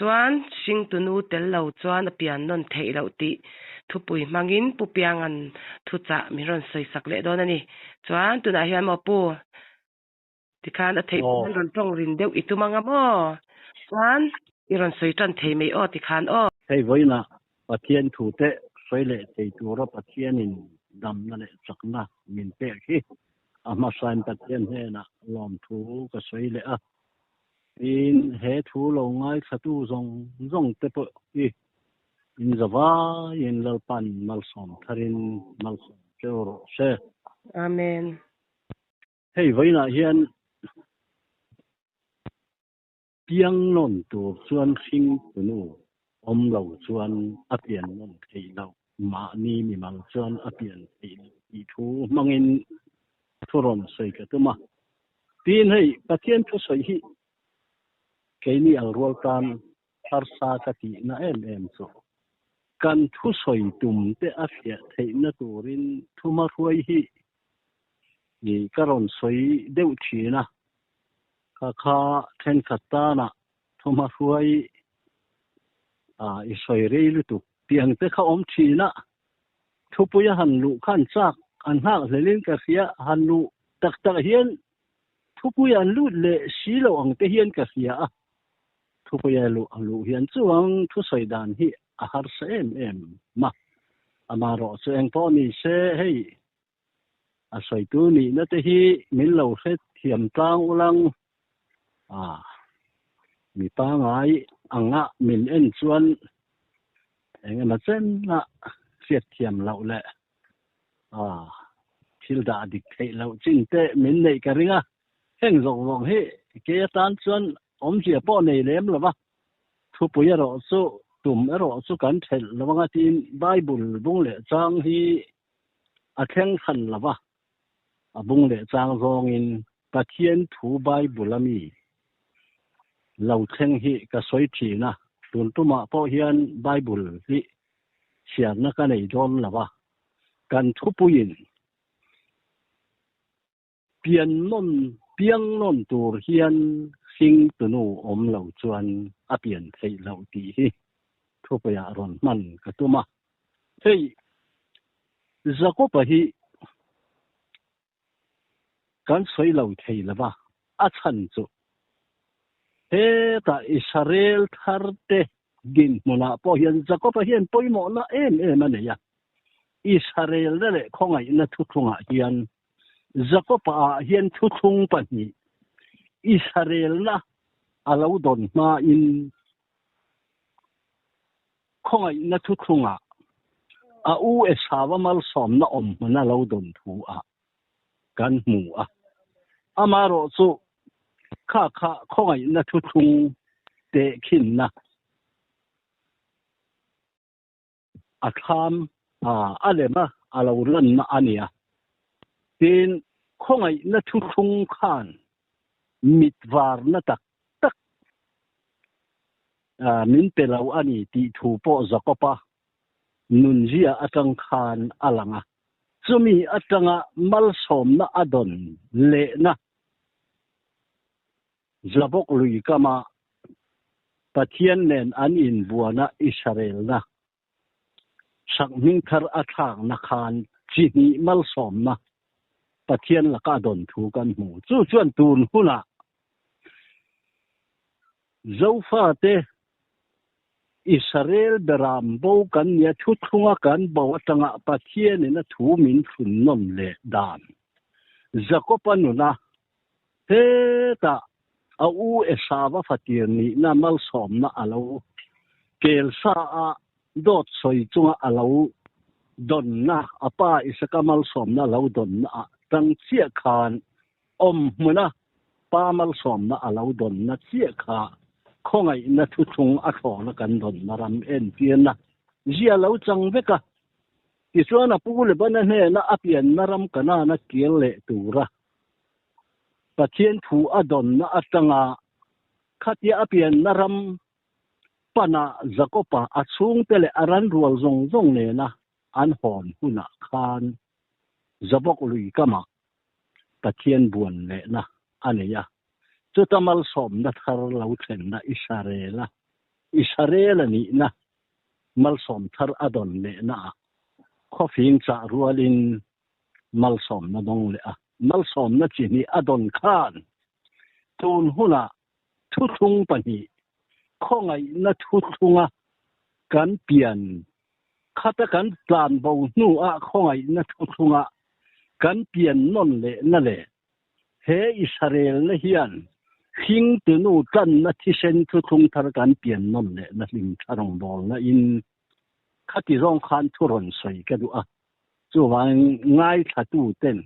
chuan hring tunu tel lo chuan a pian non thei lo ti thupui mangin pupiang an thu cha mi ron soi sak le don ani chuan tunah hian mo pu tikhan a thei ron tong rin deuh itumanga mo chuan iron soi tan thei mei o tikhan o thei voina pathian thu te soi le thei tur pathian in dam na le chakna min pe khi ama san pathian he na lom thu ka soi le a in he thu lo ngai thatu zong te po i in zawa in lalpan malsom tharin malsom chero se amen hei voina hian piang non tu chuan hring tunu om lo chuan a pian non thei lo ma ni mi mang chuan a pian thei i thu mangin thuron sei ka tuma tin hei pathian thu soi hi keini al rol tan har sa ka ti na em so kan thu soi tum te a fia thei na turin thuma ruai hi ni karon soi deuh thina kha then khatana thuma ruai i soi rei lu tu piang te kha om thina thupuya han lu khan chak an hak lelin ka sia han lu tak hian thupuya an lu le silo ang te hian ka sia a thupuya lu hian chuang thu soi dan hi a har sa em ma amaro chu eng po ni se hei a soi tu ni na te hi min lo se thiam tang ulang mi pa ngai anga min en chuan eng ma chen na fiat thiam lo le thil da dik thei lo chin te min nei ka ringa heng zong he ke tan chuan om sia po nei lem lawa thu puya ro chu tum ero chu kan thel lawanga tin bible bung le chang hi a theng khan lawa a bung le chang zong in pathian thu bible ami lo theng hi ka soi thina tun tuma po hian bible hi sian na ka nei don lawa kan thu puin piang non tur hian hring tunu om lo chuan a pian thei lo ti hi thu paya ron man ka tuma hei zakopa hi kan soi lo thei lawa a chan chu he ta Israel tharte gin mona po hian zakopa hian poimo na em ane ya Israel le khongai na thu thunga hian zakopa hian thu thung pani Israel na alo don ma in khongai na thu thunga a u esawa mal som na om na lo don thu a kan mu a amaro chu kha khongai na thu thung te khin na a kham alema alo ran na ania tin khongai na thu thung khan mitwar na tak min pelau ani ti thu po zakopa nunjia atang khan alanga chumi atanga malsom na adon le na zabok lui kama pathian nen an in buana Israel na sakming thar athang na khan chini malsom na pathian la ka don thu kan mu chu chuan tun huna zofa te Israel beram bo kan ya thu thunga kan bo atanga pathian na thu min thun nom le dan zakopa nuna he ta au esawa fatir ni na mal som na alo kel sa a dot soi chunga alo don na apa isaka mal som na lo don na tang chia khan om muna pa mal som na alo don na chia kha khongai na thu thung a tho na kan don maram en pian na zia lo chang veka ti chuan a pu le bana he na apian naram kana na kiel le tura pathian thu adon na atanga khatia apian naram pana zakopa achung tele aran rual zong ne na an hon huna khan zabok lui kama pathian buan le na aneya chutamal som na thar lo thlen na Israela Israel ni na malsom thar adon le na khofing cha rualin malsom na dong le a malsom na chi ni adon khan tun huna thu thung pani khongai na thu thunga kan pian khata kan plan bo nu a khongai na thu thunga kan pian non le na le he Israel na hian khing tu nu tan na thi sen thu thung thar kan pian non le na ling tharong bol na in khati rong khan thuron soi ka du a chu wang ngai thatu ten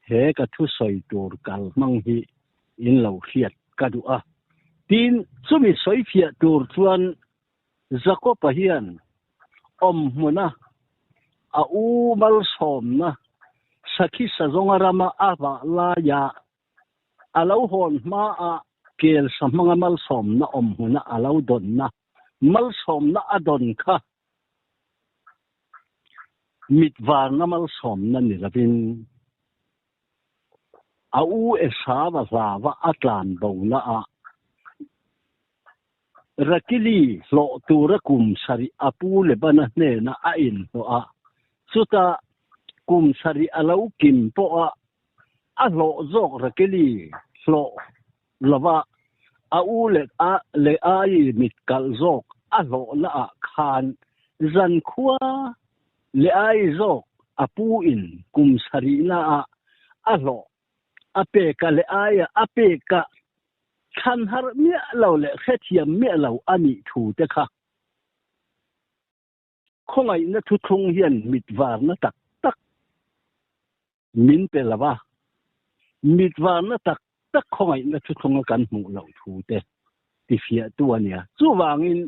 he ka thu soi tur kal mang hi in lo khiat ka du a tin chumi soi phia tur chuan Jacob hian muna a u mal som na sakhi sajonga rama ava la ya alo hon ma a kel samanga mal som na huna alo don na mal som na adon kha mitwar na mal som na ni rabin a u esa wa atlan bo na a rakili lo tura kum sari apu le bana ne na a in ho a suta kum sari alo kim po a lo zok rakili lo lova a u le ai mit kal zok a lo na a khan zan khua le ai zok apu in kum sari na a lo ape ka le ai ape ka khan har mi lo le khethiam mi lo ani thu te kha khongai na thu thung hian mitwar na tak tak min pe lawa mitwar na tak tak khongai na thu thung kan mu lo thu te ti fia tu ania chu wangin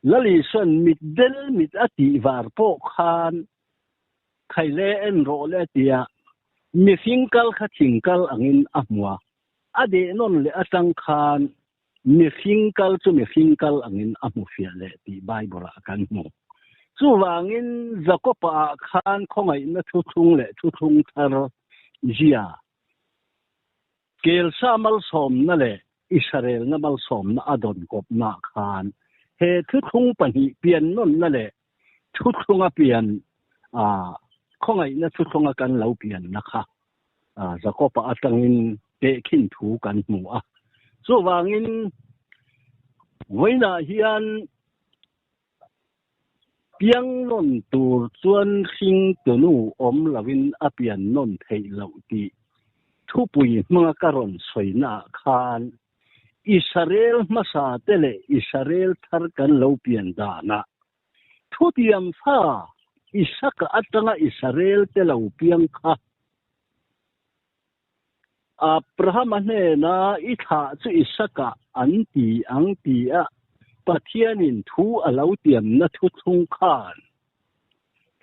lali son mit del mit ati war po khan khaile en ro le tia mi fingkal kha thingkal angin amwa ade non le atang khan mi fingkal angin amu fia le ti bible kan mu chu wangin Jacob khan khongai na thu thung thar jia kel samal som na le Israel na mal som na adon kop na khan he thu thung pani pian non na le thu thunga pian khongai na thu thunga kan lo pian na kha Jacob atangin te khin thu kan mu a chu wangin voina hian piang non tur chuan khing tunu lawin apian non thei lo ti thu pui mga karon soina khan Israel masa tele Israel thar kan lo pian da na thu tiam pha Isaka atanga Israel te lo piang kha Abraham ne na itha chu Isaka anti a pathianin thu alo tiam na thu thung khan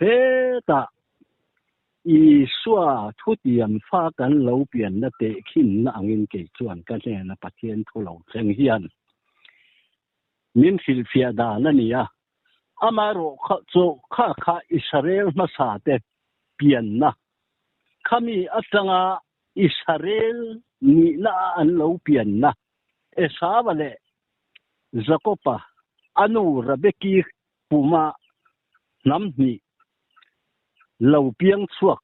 he ta Isua thu tiam pha kan lo pian na te khin na angin ke chuan ka ne na pathian thu lo thleng hian min fil fia da na nia amaro kha Israel masa te pian na khami atanga Israel ni na an lo pian na esawale Jacoba anu rabeki puma namni lo piang chuak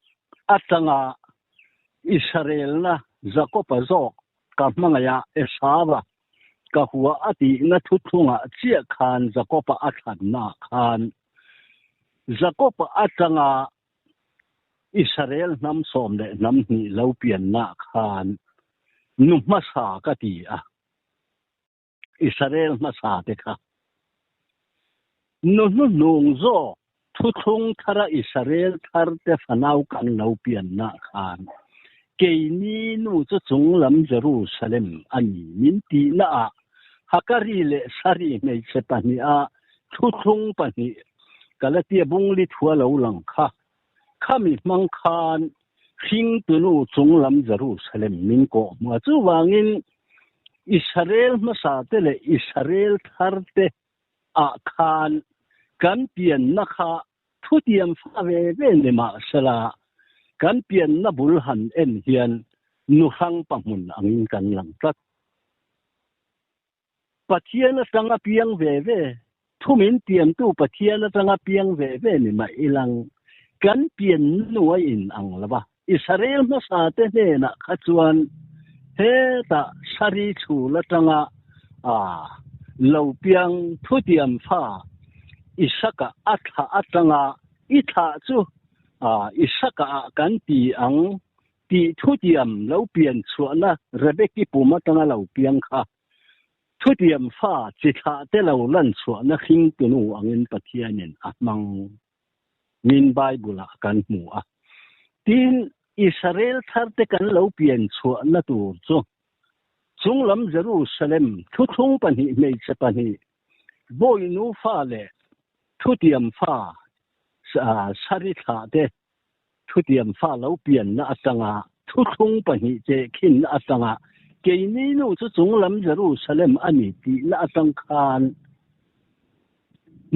atanga Israel na Jacoba zok ka mangaya esawa ka huwa ati na thuthunga chia khan Jacoba athan na khan Jacoba atanga Israel nam som le nam ni lo pian na khan nu masa ka ti a Israel masa te kha nu nung zo thu thung thara Israel thar te fanau kan lo pian na khan ke ni nu chu chung lam Jerusalem ani min ti na a hakari le sari nei chepani a thu thung pani kalatia bungli thua lo lang kha khami mang khan khing tunu chung lam Jerusalem min ko ma chu wangin Israel masa te le Israel thar te a khan kan pian na kha thu tiam fa ve ne ma sala kan pian na bul han en hian nu hang pamun angin kan lang tat Pathian na tanga piang ve thu min tiam tu pathian na tanga piang ve ni ma ilang kan pian nuai in ang laba Israel ma sa te ne na khachuan he ta sari chu la tanga lo piang thu tiam pha isaka atha atanga itha chu isaka kan ti ang ti thu tiam lo pian chuana rebeki puma tanga lo piang kha thu tiam pha chi tha te lo lan chuana khing tu nu angin pathianin amang min bible kan mu a tin Israel thar te kan lo pian chuana tu chu chunglam Jerusalem thu thung pani mei che pani boy nu pha le thu tiam pha sari tha te thu tiam pha lo pian na atanga thu thung pani che khin atanga ke ni nu chu chunglam Jerusalem ani ti la atang khan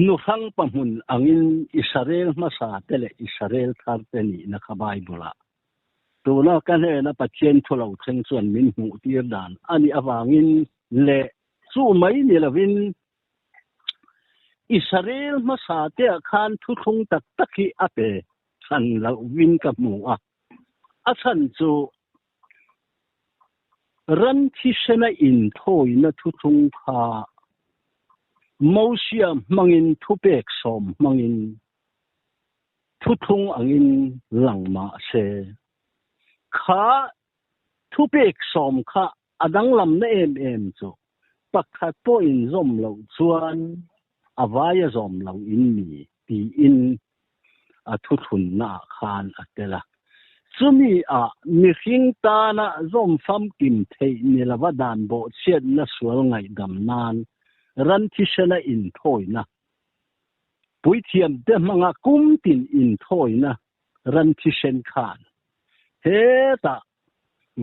nu hang pamun angin Israel ma sa te le Israel thar te ni na kha Bible tu na kan he na pathian tholo theng chuan min hu tir dan ani awangin le chu mai ni lovin Israel ma sa te khan thu thung tak takhi ape than lo win ka mu a than chu ran thi sena in thoi na thu thung pha mosia mangin thu pek som mangin thu thung angin langma se kha thu pek som kha adang lam na em chu pakhat po in zom lo chuan avaya zom lo in ni ti in a thu thun na khan atela chumi mi hing ta na zom fam kim thei ni lawa dan bo chiat na sual ngai dam nan ran thi sena in thoi na pui thiam te manga kum tin in thoi na ran thi sen khan he ta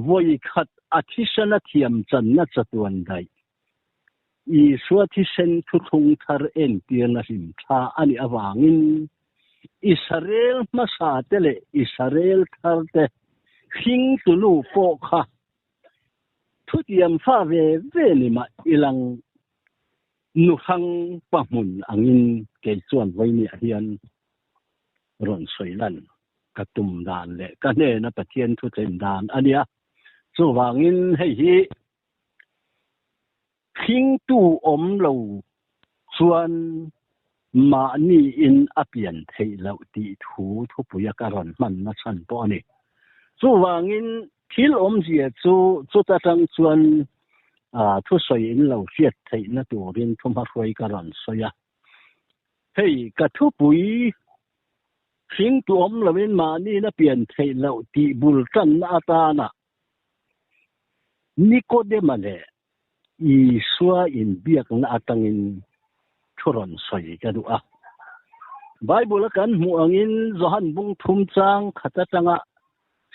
voi khat athishana thiam chan na chatuan dai I suati sen thu thung thar en tir na him tha ani awangin Israel ma sa te le Israel thar te hing tu nu po kha thu tiam pha ve ni ma ilang nu hang pa mun angin ke chuan voi ni hian ron soilan katum dan le ka ne na pathian thu chen dan ania chu wangin hei hi hing tu om lo chuan ma ni in apian thei lo ti thu puya ka ron man na chan po ni chu wangin thil om zia chu ta tang chuan thu soi in lo fiat thei na turin thum ha roi ka ron soya hei ka thu pui hing tu om lovin ma ni na pian thei lo ti bul tan na ta na Nikodemale I swa in biak na atangin thuron soi ka du a Bible kan mu angin Johan bung thum chang khata tanga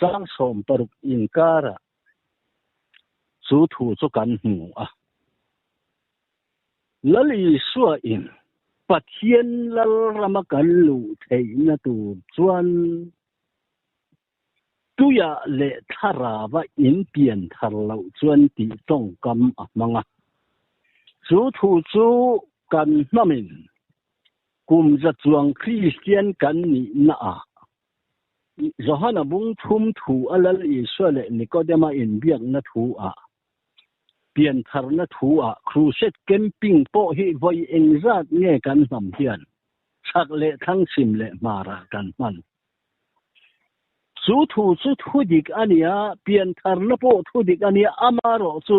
chang som paruk in kara chu thu chu kan mu a lali swa in pathian lal rama kan lu thei na tu chuan tuya le thara wa in pian thar lo chuan ti tong kam a manga chu thu chu kan namin kum za chuang Christian kan ni na a Johana bung thum thu alal Israel Nikodema in biak na thu a pian thar na thu a crusade camping po hi voi engzat nge kan nam hian chak le thang sim le mara kan man chu thu dik ania pian thar na po thu dik ania amaro chu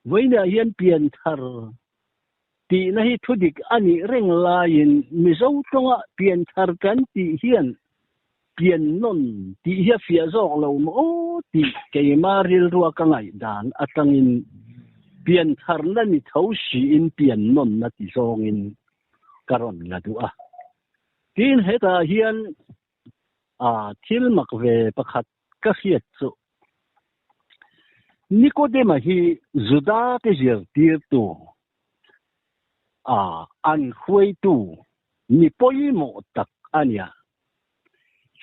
voina hian pian thar ti na hi thu dik ani reng lain mizo tonga pian thar kan ti hian pian non ti hi fia zok lo mo ti ke maril ruwa ka ngai dan atangin pian thar na ni thosi in pian non na ti zong in karon la du a tin heta hian thil mak ve pakhat ka hiat chu Nikodema hi Juda te zir tir tu an huai tu ni poi mo tak ania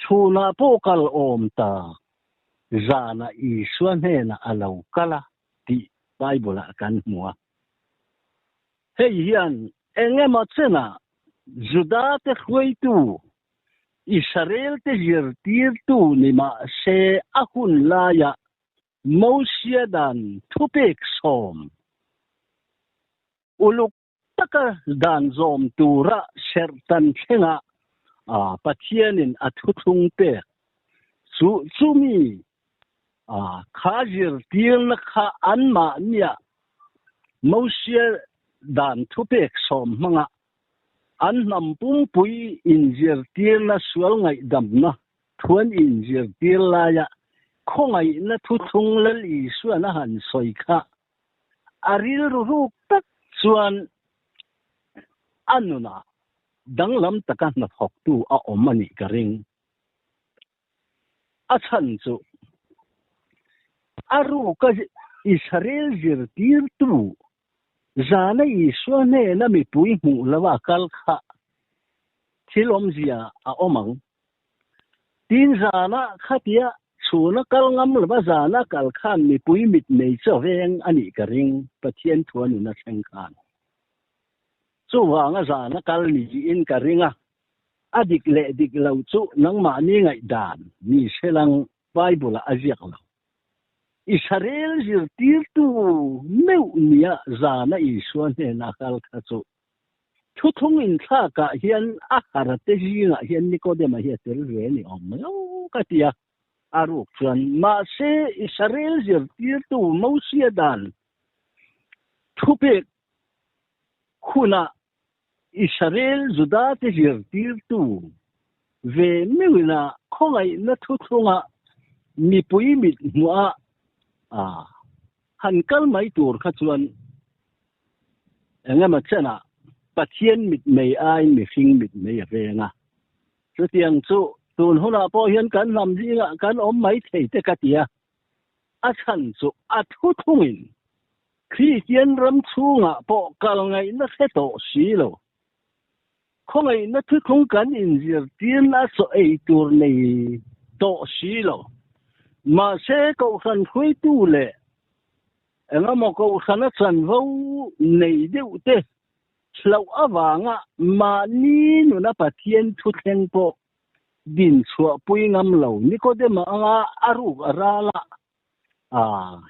chuna po kal om ta zana I suan he na alo kala ti Bible kan mua hei hian engema chena Juda te khoi tu Israel te jirtir tu ni ma se ahun la ya Moses dan thupek som uluk taka dan zom tura sertan thenga pathianin athuthung pe chumi khajir tirna kha anma nia Moses dan thupek som manga an nampung pui injir tirna sual ngai damna thuan injir tirlaya khongai na thuthung lali suana han soikha aril ru tak chuan anuna danglam taka na thok tu a omani karing a chan chu aru ka Israel jir tir tu zana iswane na mi pui mu lawa kal kha thilom zia a omang tin zana khatia chuna kal ngam laba zana kal khan mi pui mit nei chaweng ani karing pathian thuan na theng khan chu wanga zana kal ni in karinga adik le dik lo chu nang ma ni ngai dan ni selang bible aziak lo Israel jir tir tu meu nia zana iswan he na kal kha chu thuthung in tha ka hian a harate hinga hian nikodema hi tel ve ni om lo katia aruk chuan ma se Israel jir tir tu Moses dan thupe khuna Israel Juda te jir tir tu ve mewina khongai na thuthunga mi pui mit mua han kal mai tur kha chuan engema chana pathian mit mei ai mi hring mit mei venga chu tiang chu tun hona po hian kan lam jinga kan om mai thei te katia a chan chu a thuthungin Christian ram chunga po kal ngai na se to si lo khongai na thuthung kan injir tin a so ei tur nei to si lo ma se ko khan khui tu le engamo ko khana chan vo nei deu te chlau awanga ma ni nu na pathian thu thleng po din chua pui ngam lo ni ko de ma anga aru arala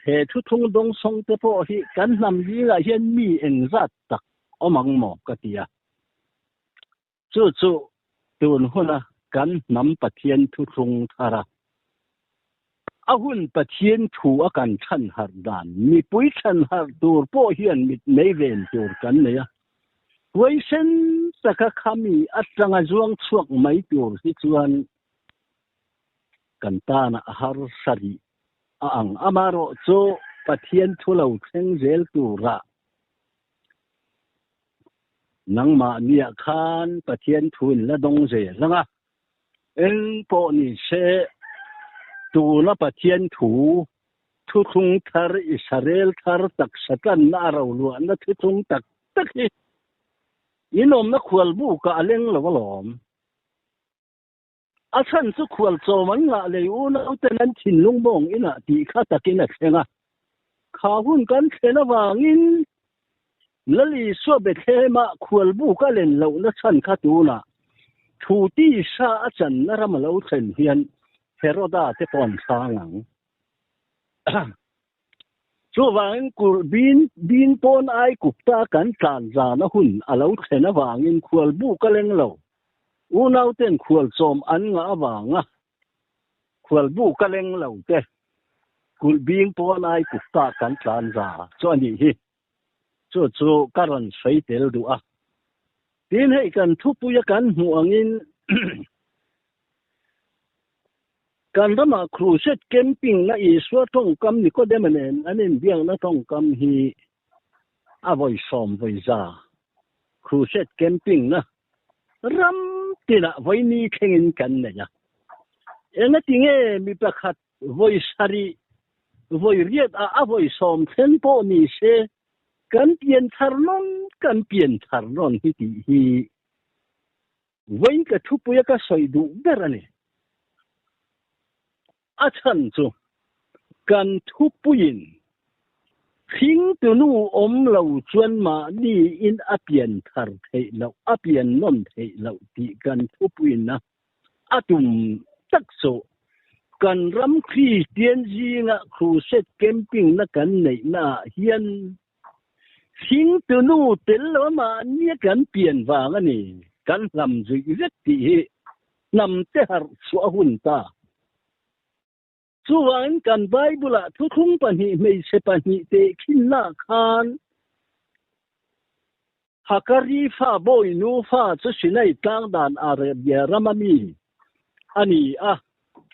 he thu thung dong song te po hi kan nam ji la hian mi eng zat tak omang mo katia chu tun hona kan nam pathian thu thung thara ahun pathian thu akan than har dan mi pui than har tur po hian mit nei ven tur kan neya Weisen saka khami atanga zuang chuak mai tur hi chuan kantana har sari ang amaro chu pathian thulo theng zel tura nangma nia khan pathian thun la dong je langa en po ni se tu na pathian thu thu thung thar Israel thar tak satan na ro lu na thu thung tak tak hi inom na khwal bu ka aleng lo lom a chan chu khwal chaw man nga le u na uten thin lung bong ina ti kha takin a thenga kha hun kan thena wangin lali so be thema khwal bu ka len lo na chan kha tu na thu ti sa a chan na ram lo chen hian heroda te pon sangang chu wangin kur bin pon ai kupta kan tlan za na hun alo thena wangin khwal bu ka leng lo unau ten khwal chom an nga awanga khwal bu ka leng lo te kul bing pon ai kupta kan tlan za chu ani hi chu karon sei tel du a tin hei kan thupu ya kan huangin kan rama cruset camping na iswa tong kam ni ko demanen anin biang na tong kam hi avoi som voi za cruset camping na ram tina voi ni khengin kan ne ya ena tinge mi pakhat voi sari voi riat a voi som then po ni se kan pian thar non hi ti hi voi ka thupu ya ka soi du berani a chan chu kan thupuin khinh tu nu lâu chuan mà đi in a biển thar thei lâu a biển non thei lâu ti kan thu puin na atum tak so kan ram Christian ji nga crusade camping na kan nei na hian khinh tu nu tel lo mà nia kan pian wang ani kan lam zui vet ti nam te har su hun ta chuan kan Bible a thu thung pani mei se pani te khin na khan hakari fa boy nu fa chu sinai tlang dan Arabia ramani ani a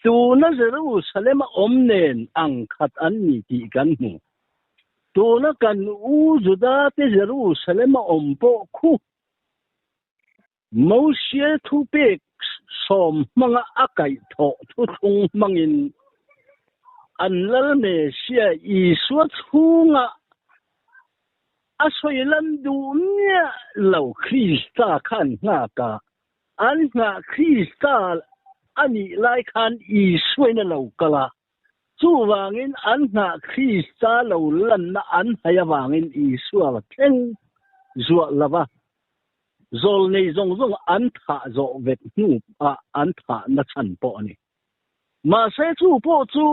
tu na Jerusalem omnen ang khat an ni ti kan mu tu na kan u juda te Jerusalem ompo khu Moshe thu pek som mga akai tho thu thung mangin anlal me sia Isua chunga asoi lan du nia lo Krista khan nga ka an nga Krista ani lai khan Isua na lo kala chu wangin an nga Krista lo lan na an haya wangin Isua la theng zuwa lava zol nei zong zong an tha zo vet nu a an tha na chan po ani ma se chu po chu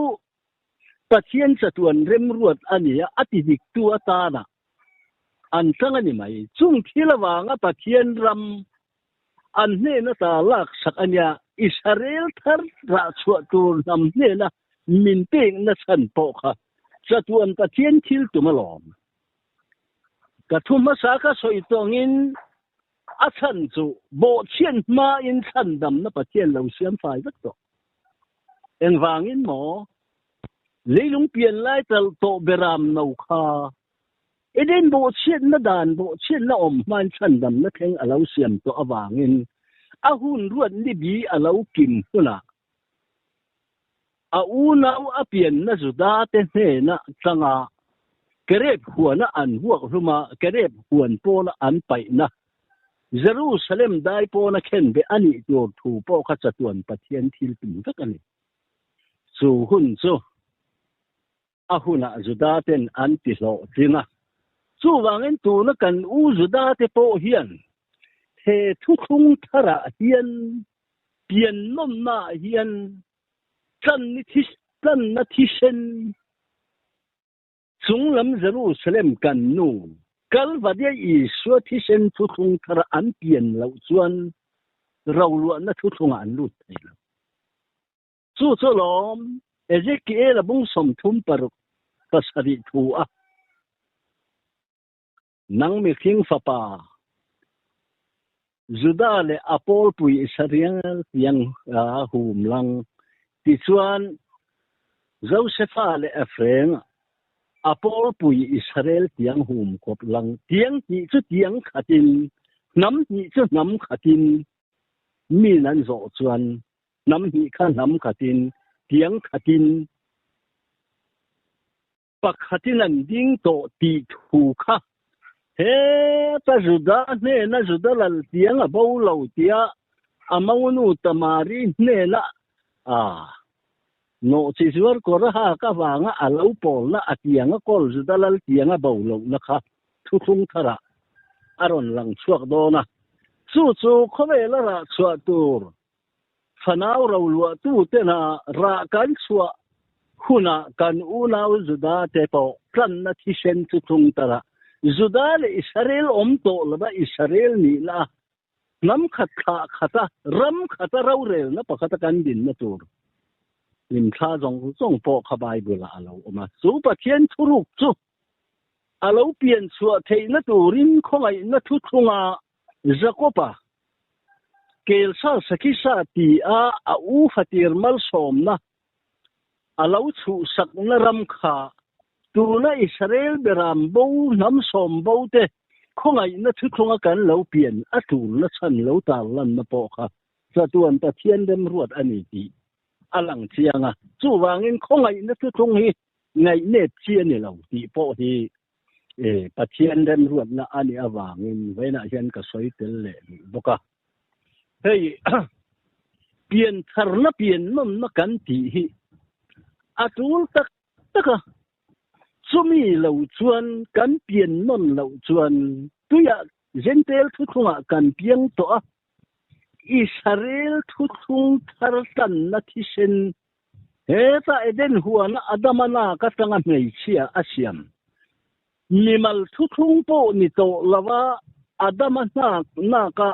Pathian sa tuan rem ruat ania atidik tu atana an tanga ni mai chung thilawanga Pathian ram an ne na ta lak sak ania Israel thar ra chua tu nam ne na min peng na chan po kha sa tuan Pathian thil tu malom ka thuma sa ka soi tongin a chan chu bo chen ma in chan dam na Pathian lo siam fai vek to eng wangin mo leilung pian lai tal to beram nau kha eden bo chen na dan bo chen na om man chan dam na theng alo siam to awangin a hun ruat ni bi alo kim huna a u nau a pian na zuda te he na tanga kerep huana an huak ruma kerep huan po na an pai na Jerusalem dai po na khen be ani tur thu po kha chatuan Pathian thil tum tak ani chu hun chu ahuna juda ten anti lo tinga chu wangin tu na kan u juda te po hian he thu thung thara hian pian nom na hian kan na thi sen chunglam Jerusalem kan nu kalvadia Isua thi sen thu thung thara an pian lo chuan rawlu na thu thung an lut thei chu chu lom Ezekiel bung som thum paruk pasari thu a nang mi khing fa pa Juda le apol pui Israel yang hum lang ti chuan Josepha le Ephraim apol pui Israel tiang hum kop lang tiang hi chu tiang khatin nam hi chu nam khatin mi nan zo chuan nam hi kha nam khatin tiang khatin pakhatin an ding to ti thu kha he ta Juda ne na Juda lal tiang a bo lo tia amanu tamari ne na no chi zuar ko ra ha ka wanga alo pol na atianga kol Juda lal tiang a bo lo na kha thu thung thara aron lang chuak do na chu khowe la ra chua tur fanau ro lu tu te na ra kan chua huna kan unau Juda te po plan na thi sen chu thung tara Juda le Israel om to la Israel ni la nam khat kha khata ram khata raw rel na pakhata kan din na tur lim tha jong po kha Bible alo oma chu Pathian thuruk chu alo pian chua thei na turin khongai na thu thunga Jacoba kel sa sakisa ti a u fatir mal som na alo chu sak na ram kha tu na Israel beram bo nam som bo te khongai na thu thunga kan lo pian a tu na chan lo ta lan na po kha sa tuan Pathian dem ruat ani ti alang chianga chu wangin khongai na thu thung hi ngai ne chia ni lo ti po hi Pathian dem ruat na ani awangin veina hian ka soi tel le boka hei pian thar na pian nom na kan ti hi atul tak taka chumi lo chuan kan pian non lo chuan tuya gentel thu thunga kan piang to a Israel thu thung thar tan na thi sen heta eden huana adamana ka tanga mei chia asiam nimal thu thung po ni to lawa adamana na ka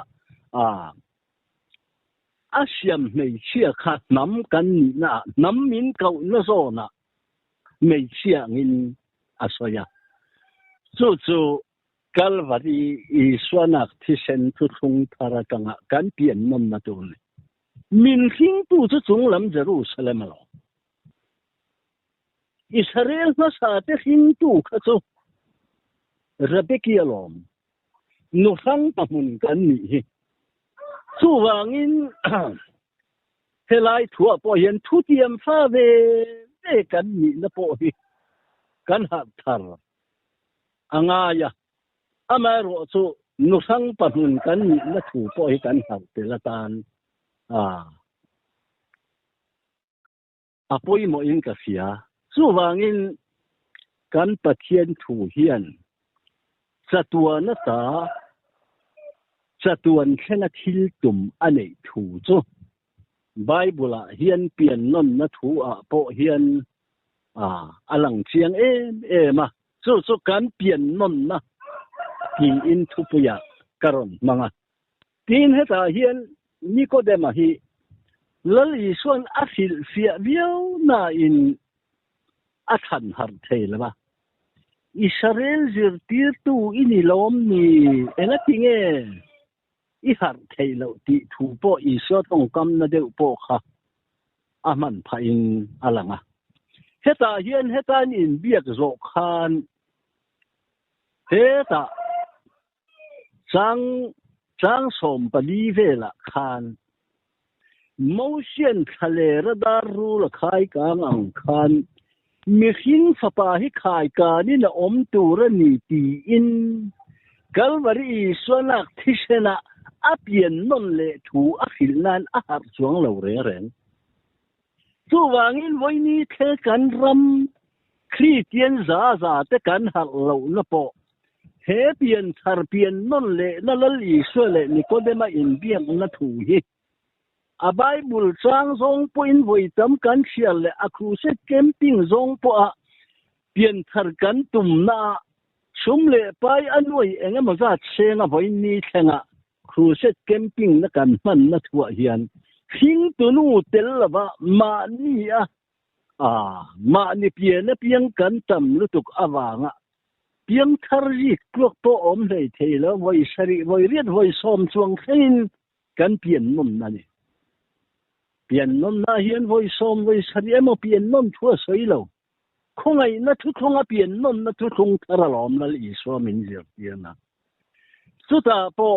asiam mei chia kha nam kan ni na nam min kau na zona mei chia ngin asoya chu Calvary Iswanak Tisen thu thung thara kanga kan pian non na tu ni min hing tu chu chung lam Jerusalem lo Israel na sa te hing tu kha chu Rebecca lom nu sang ta mun kan ni hi chu wangin helai thua po yen thu tiam fa ve kan ni na po hi kan ha thar angaya amaro chu nusang panun kan na thu po hi kan hak telatan apoi mo in ka sia chu wangin kan pathian thu hian chatuan ta chatuan khena thil tum anei thu chu bible hian pian non na thu a po hian alang chiang ma chu kan pian non na ki in thupuya karon manga tin heta hian Nicodem hi lali suan asil fia viau na in athan har thailaba Israel zirtir tu ini lom ni enatinge I har thailo ti thu po iso tong kam na deu po kha aman pha in alanga heta hian hetan in biak zo khan heta Trang som pali vela khan motion khale radar rule khai kang ang khan mi hin fapa hi khai ka ni na om tura ni ti in Calvary Iswanak Tisena apien non le thu a khilnan a har chuang lo re ren chu wangin voini the kan ram Christian za te kan har lo na po he pian thar pian non le na lali swele Nicodema in biang na thu hi a Bible chang zong point voi tam kan chial le a crusade camping zong po a pian thar kan tum na sum le pai anoi engema za chenga voi ni thenga crusade camping na kan man na thua hian hing tunu tel lawa ma ni ma ni pian kan tam lutuk awanga piang thar ri klok to om lei theila voi sari voi riat voi som chuang khin kan pian non na ni pian non na hian voi som voi sari emo pian non thua soilo khongai na thu thonga pian non na thu thong thara lom na li so min zir piana chuta po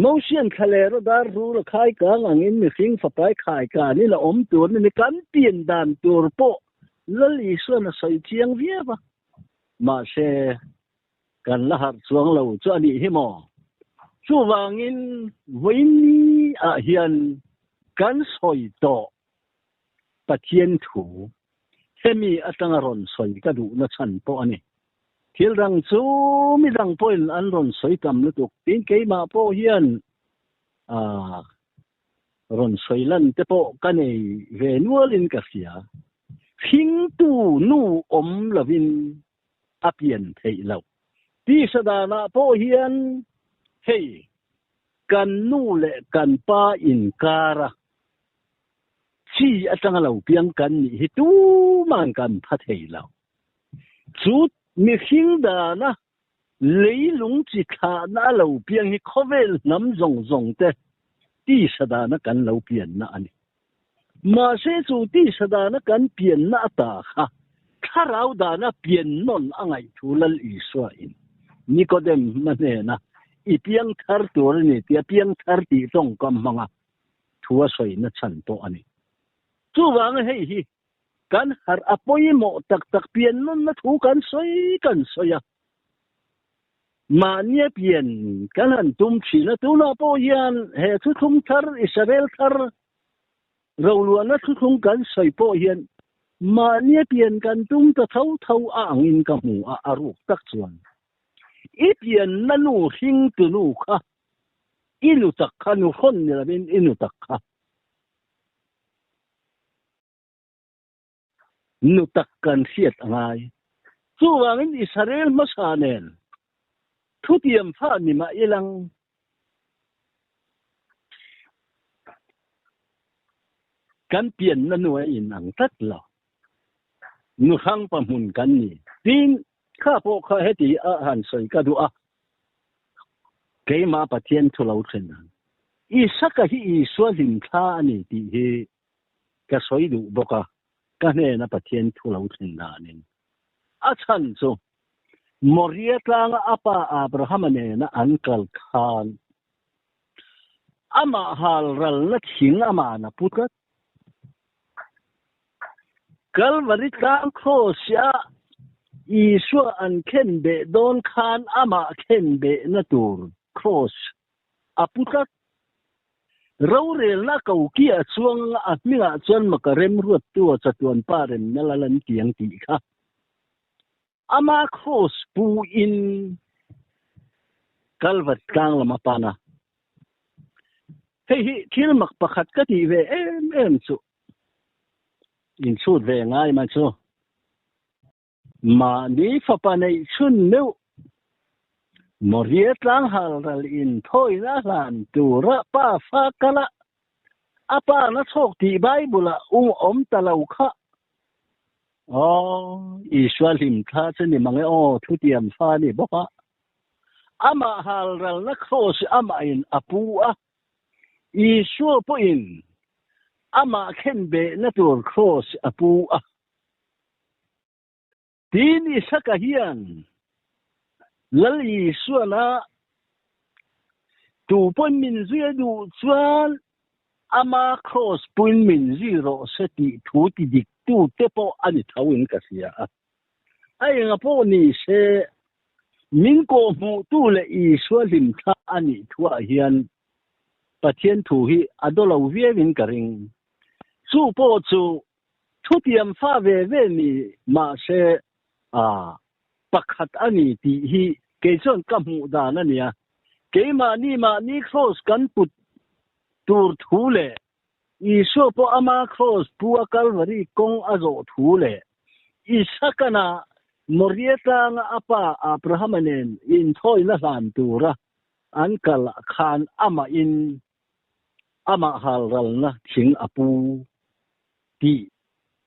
motion khalero dar ru la khai ka angin mi hing fapai khai ka ni la om tur ni kan pian dan tur po lali so na soi chiang via ba mà xe cần là hạt xuống lầu cho đi hi mò chu wangin voini hian kan soi to pathian thu hemi atanga ron soi ka du na chan po ani thil rang chu mi rang poin an ron soi kam lu tuk tin ke ma po hian ron soi lan te po ka nei ve nual in ka sia hing tu nu om lavin apien thei lo ti sadana po hian hei kan nu le kan pa in kara chi atanga lo piang kan ni hi tu man kan pha thei lo chu mi hing da na leilung chi kha na lo piang hi khovel nam zong zong te ti sadana kan lo pian na ani ma se chu ti sadana kan pian na ta kha Karau dana pian non angai thulal iswa in Nicodem manena ipiang thar tur ni tia piang thar ti tong kam manga thua soi na chan to ani chu wang hei hi kan har apoi mo tak pian non na thu kan soya ma nia pian kan han tum chi na tu na po yan he thu thum thar Israel thar ro lu na thu thum kan soi po hian mà nia pian kan tung ta thâu thâu a angin ka mu a aru tak chuan i pian nanu hing tu nu kha inu tak kha nu khon ni la bin inu tak kha nu tak kan siat angai chu wangin Israel masanen thu tiam pha ni ma ilang kan pian nanu in ang tat lo nu khang pa mun kan ni tin kha po kha heti a han soi ka du a ke ma pathian thu lo chen i saka hi i so lim tha ni ti he ka soi du boka ka ne na pathian thu lo chen na nin a chan so moria tlang apa Abraham ne na ankal khan ama hal ral na thing ama na putat Calvary tlang crosia Isu an ken be don khan ama ken be na tur cross aputat rawrel na kau kia chuang a minga chuan makarem ruat tu chatuan parem nalalan tiang ti kha ama cross pu in Calvary tlang lama pana hei thil mak pakhat ka ti ve em chu in chut ve ngai ma chu mà ní phật này xuân nếu moriet lang hal ral in thôi na lan tu ra pa fa kala apa na chok ti bible om talau kha Israelim tha chani mangai thu tiam fa ni boka ama hal ral na cross ama in apu a Isu po in ama khen be na tur cross apu a tin isaka hian lali suana tu pon min zia du chuan ama cross pun min zero seti thu ti dik tu te po ani thawin ka sia ai nga po ni se min ko mu tu le I swalim tha ani thua hian pathian thu hi adolo viewin karing chu po chu thu tiam fa ve ni ma se pakhat ani ti hi ke chon ka mu da na nia ke ma ni cross kan put tur thule Isu po ama cross pu Calvary kong azo thule isakana morieta nga apa Abrahamanen in thoi na san tura ankal khan ama halral na thing apu ti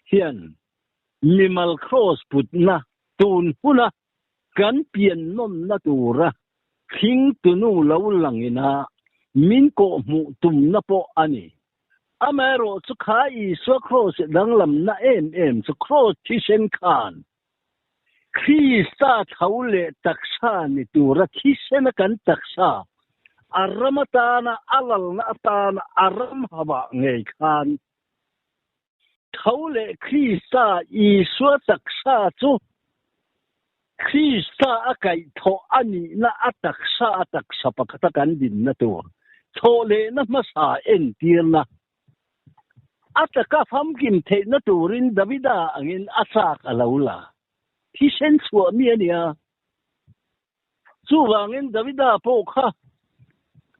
hian mimal cross put na tun huna kan pian non na tura thing tunu lo langina min ko mu tum na po ani amero chu kha Isu cross danglam na em chu cross thi sen khan Krista thawle taksa ni tura thi sen kan taksa aramatana alal na atana aram hawa ngei khan thawle Krista Isu taksa chu Krista akai tho ani na ataksa pakata kan din na to thole na masa en tirna ataka famkim the na turin Davida angin asak alaula thi sen chua mi ania chu wangin Davida po kha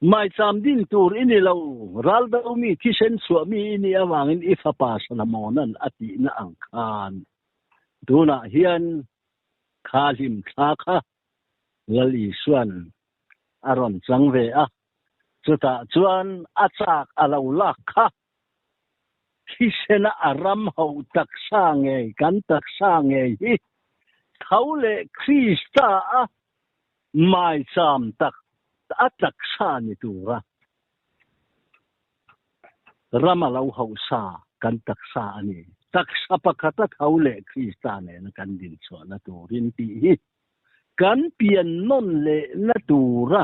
mai cham din tur ini lo ralda mi thi sen chua mi ni awangin ifapa sana monan ati na angkhan duna hian khalim thakha lali suan aron changve a chuta chuan achak alaula kha Kisena aram hau taksa nge kan taksa nge hi thawle Krista a mai cham tak taksa ni tura ramalau hau sa kan taksa ani taksa pakata thawle Krista ne na kan din so na turin ti hi kan pian non le na tura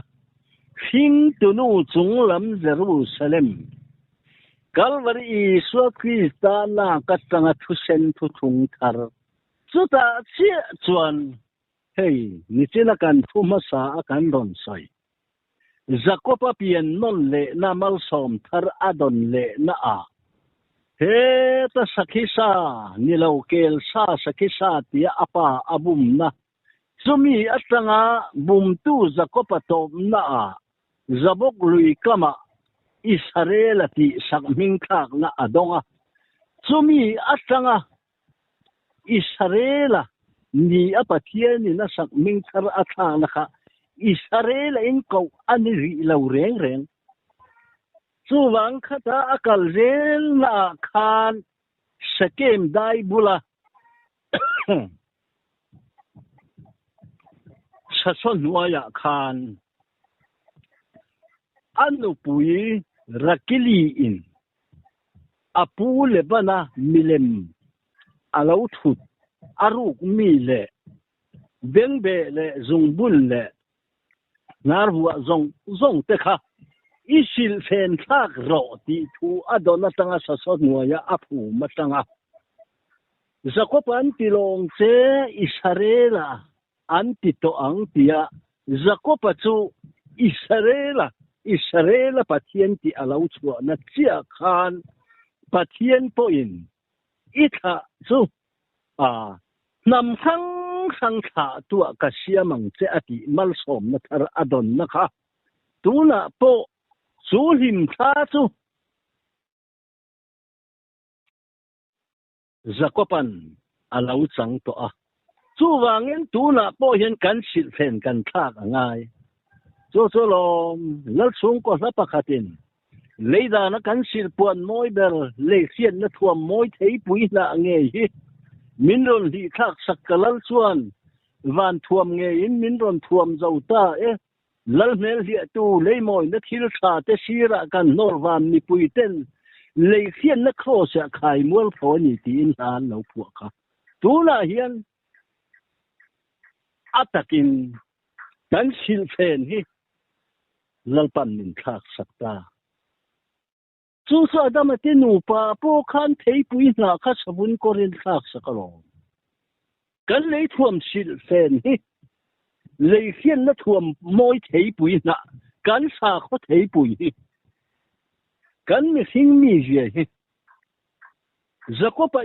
hing tunu chunglam Jerusalem Calvary Isu Krista na katanga thusen thu thung thar chuta chi chuan hei ni china kan thuma sa kan don soi Jacoba pian non le na mal som thar adon le na a he ta sakisa ni lo kel sa sakisa tia apa abum na sumi atanga bum tu zakopa to na a zabok lui kama Israel ti sakming khak na adonga sumi atanga Israel ni apathian ni na sakming thar atha na kha Israel in ko ani ri lo reng reng chu wang khata akal rel na khan sakem dai bula sason waya khan anu pui rakili in apu le bana milem alo thut aruk mi le bengbe le zungbul le narwa zong te kha isil fen thak ro ti thu adona tanga sason waya apu matanga zakopan tilong se Israela anti to ang tia zakopa chu Israela pathian ti alau chu na chia khan pathian po in itha chu nam sang tha tu ka siamang che ati mal som na thar adon na kha tuna po chu him tha chu zakopan alau chang to a chu wangin tuna po hian kan sil phen kan thak angai chu lom lal chung ko la pakhatin leida na kan sil puan moi ber le khian na thuam moi thei pui na nge hi minron hi thak sakkalal chuan van thuam nge in minron thuam zauta lal mel hi tu leimoi na thil tha te sira kan nor van ni pui ten le khian na cross ya khai mual pho ni ti in han lo phu kha tu na hian atakin kan sil phen hi lalpan min thak sakta chu sa dam te nu pa po khan thei pui na kha sabun korin thak sakalo kan lei thuam sil phen hi lei khian na thuam moi thei pui na kan sa kho thei pui hi kan mi sing mi je hi zakopa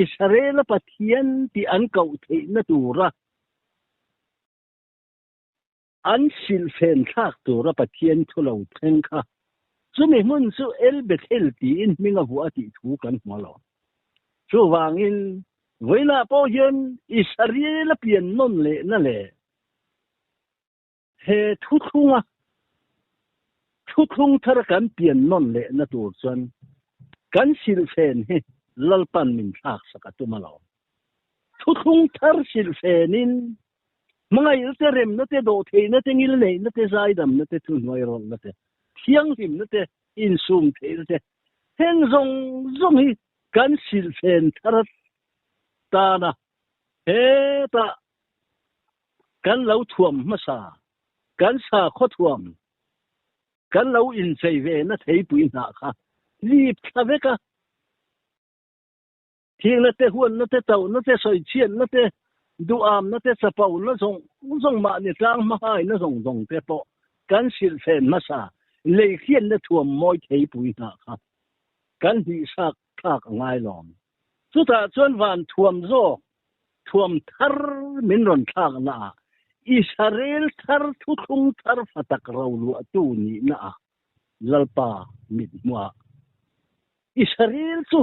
Israel pathian ti an kau thei na tura an sil phen thak tura pathian thulo theng kha chumi mun chu el bethel ti in minga hu ati thu kan malo chu wangin voila po hian Israel pian non le na le he thu thung thar kan pian non le na tur chuan kan sil phen he lalpan min thak saka tu malo thu thung thar sil phenin mga ilte rem na te do the na te ngil nei na te zaidam na te thu noi ron na te thiang him na te in sum the na te heng zong hi kan sil phen thar ta na he ta kan lo thuam ma sa kan sa kho thuam kan lo in chei ve na thei pui na kha lip thave ka thiang na te huan na te tau na te soi chien na te du am na te sapau na zong ma ni tang ma hai na zong te po kan sil phen ma sa le khian na thuam moi thei pui na kha kan hi sak thak ngai lom chu ta chuan van thuam thar min ron thak na Israel thar thu thung thar fatak raw lu atu ni na lalpa mit mua Israel chu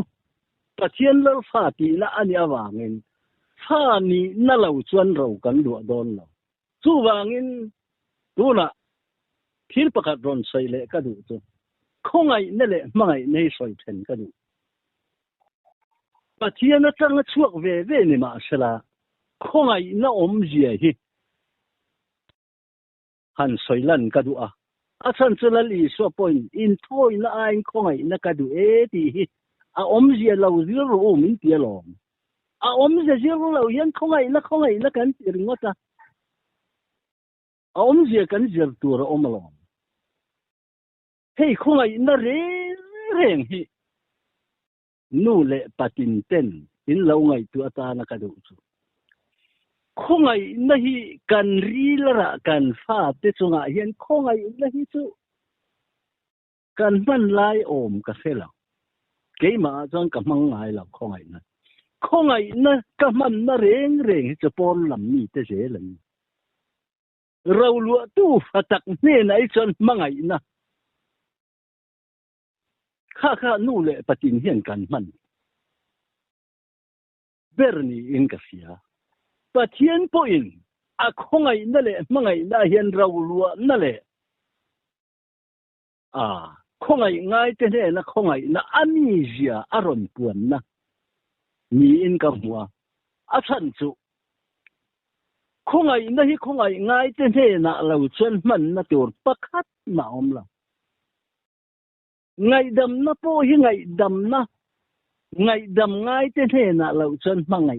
pathian lal fa ti la ani awangin fa ni na lo chuan ro kan lu don lo chu wangin tuna thil pakhat ron sei le ka du chu khongai na le mai nei soi then ka du pathian na tang chuak ve ni ma sala khongai na om zia hi han soilan ka du a chan chulali so point in thoi na ain khongai na ka du ti hi a om zia lo zero o min tia lom a om zia zero lo yan khongai na kan ringota a om zia kan zir tur om lom hei khongai na reng hi nu le patin ten in lo ngai tu ata na ka du chu khongai na hi kan ri la ra kan fa te chunga hian khongai na hi chu กันมันลายโอมกะเสละเกี่ยมาจนกับมังไงหลับข้องไงนะข้องไงนะกับมันนะเร่งจะปนลำนี้แต่เสียเลยเราลัวตู้ฟัดเนี่ยไหนจนมังไงนะข้านู่เลยปฏิญญากันมันเบอร์นี่อินกเสียปฏิญญาปอินอะข้องไงนั่นแหละมังไงนะเห็นเราลัวนั่นแหละข้องไงง่ายแต่เนี่ยนะข้องไงนะอามีเสียอารมณ์ปวนนะมีอินกับหัวอาชันจุข้องไงนะที่ข้องไงง่ายแต่เนี่ยนะเราชวนมันนะตัวประคัดมาอมละไงดำนะโป้ที่ไงดำนะไงดำง่ายแต่เนี่ยนะเราชวนมันไง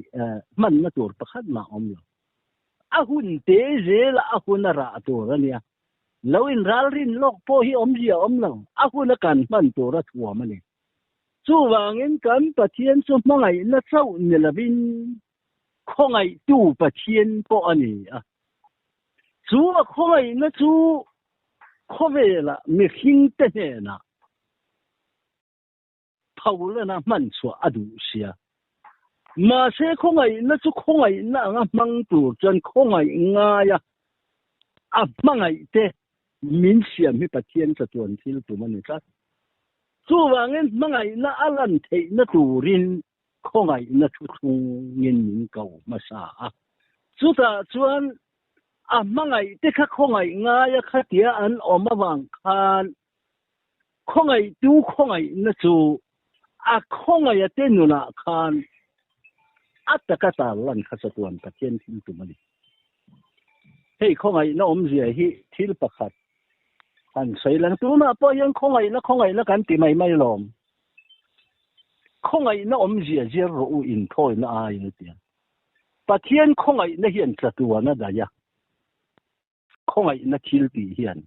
มันนะตัวประคัดมาอมละอาหุ่นเตะเจละอาหุ่นน่ะระตัวเนี่ยแล้วอินรัลรินโลกโป้ที่อมเสียอมละอาหุ่นละกันมันตัวระทัวมันเนี่ยจู่วางเงินกันปะเทียนสุมังไงนะเจ้าเนี่ยละบินข้องไงตู้ปะเทียนโป้อันนี้จู่ข้องไงนะจู่ข้อเวละไม่หิงเตเนี่ยนะเผาแล้วนะมันชัวอดูเสียมาเสียข้องไงนะจู่ข้องไงนะงะมังตัวจนข้องไงง่ายมังไงเตมินเสียมีปะเทียนสะตัวที่ตัวมันนี่ครับจู่ว่าเงินมังไงนะอลันเทนะตูรินข้องไงนะทุกเงินมินเก่ามาซาจู่ตาจวนมังไงเตะข้องไงง่ายข้าเดียอันออกมาวางคานข้องไงดูข้องไงนะจู่ข้องไงเตนุนะคานตะกะตาลันข้าสะตัวปะเทียนที่ตัวมันนี่เฮ้ยข้องไงนะอมเสียฮีที่ประคัดอันใส่หลังตัวน่ะพอยังข้องไงนะกันตีไม่ลมข้องไงนะอมเสียเจอรู้อินทอยนะอยู่เดียปะเทียนข้องไงนะเห็นสะตัวนะได้ยะข้องไงนะคิลตีเห็น